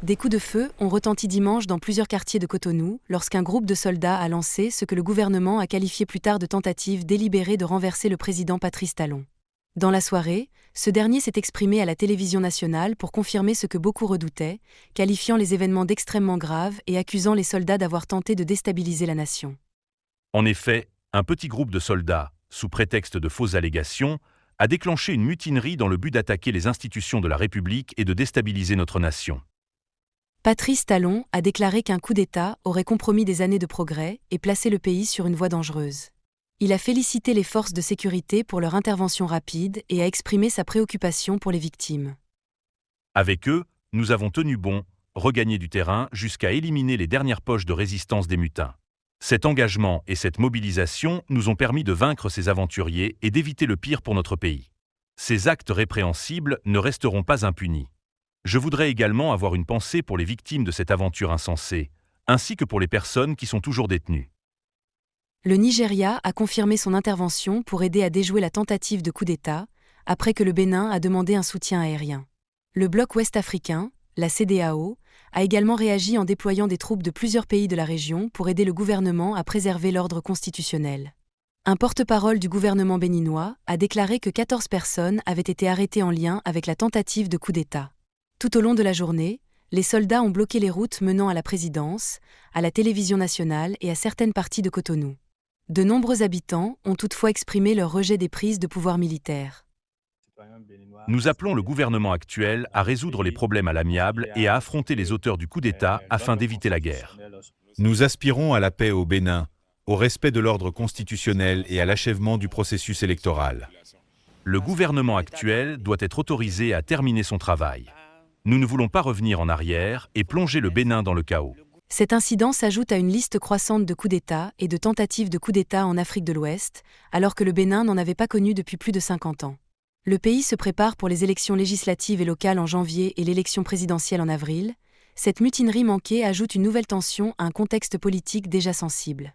Des coups de feu ont retenti dimanche dans plusieurs quartiers de Cotonou lorsqu'un groupe de soldats a lancé ce que le gouvernement a qualifié plus tard de tentative délibérée de renverser le président Patrice Talon. Dans la soirée, ce dernier s'est exprimé à la télévision nationale pour confirmer ce que beaucoup redoutaient, qualifiant les événements d'extrêmement graves et accusant les soldats d'avoir tenté de déstabiliser la nation. En effet, un petit groupe de soldats, sous prétexte de fausses allégations, a déclenché une mutinerie dans le but d'attaquer les institutions de la République et de déstabiliser notre nation. Patrice Talon a déclaré qu'un coup d'État aurait compromis des années de progrès et placé le pays sur une voie dangereuse. Il a félicité les forces de sécurité pour leur intervention rapide et a exprimé sa préoccupation pour les victimes. Avec eux, nous avons tenu bon, regagné du terrain jusqu'à éliminer les dernières poches de résistance des mutins. Cet engagement et cette mobilisation nous ont permis de vaincre ces aventuriers et d'éviter le pire pour notre pays. Ces actes répréhensibles ne resteront pas impunis. Je voudrais également avoir une pensée pour les victimes de cette aventure insensée, ainsi que pour les personnes qui sont toujours détenues. Le Nigeria a confirmé son intervention pour aider à déjouer la tentative de coup d'État, après que le Bénin a demandé un soutien aérien. Le bloc ouest-africain, la CEDEAO, a également réagi en déployant des troupes de plusieurs pays de la région pour aider le gouvernement à préserver l'ordre constitutionnel. Un porte-parole du gouvernement béninois a déclaré que 14 personnes avaient été arrêtées en lien avec la tentative de coup d'État. Tout au long de la journée, les soldats ont bloqué les routes menant à la présidence, à la télévision nationale et à certaines parties de Cotonou. De nombreux habitants ont toutefois exprimé leur rejet des prises de pouvoir militaire. Nous appelons le gouvernement actuel à résoudre les problèmes à l'amiable et à affronter les auteurs du coup d'État afin d'éviter la guerre. Nous aspirons à la paix au Bénin, au respect de l'ordre constitutionnel et à l'achèvement du processus électoral. Le gouvernement actuel doit être autorisé à terminer son travail. Nous ne voulons pas revenir en arrière et plonger le Bénin dans le chaos. Cet incident s'ajoute à une liste croissante de coups d'État et de tentatives de coups d'État en Afrique de l'Ouest, alors que le Bénin n'en avait pas connu depuis plus de 50 ans. Le pays se prépare pour les élections législatives et locales en janvier et l'élection présidentielle en avril. Cette mutinerie manquée ajoute une nouvelle tension à un contexte politique déjà sensible.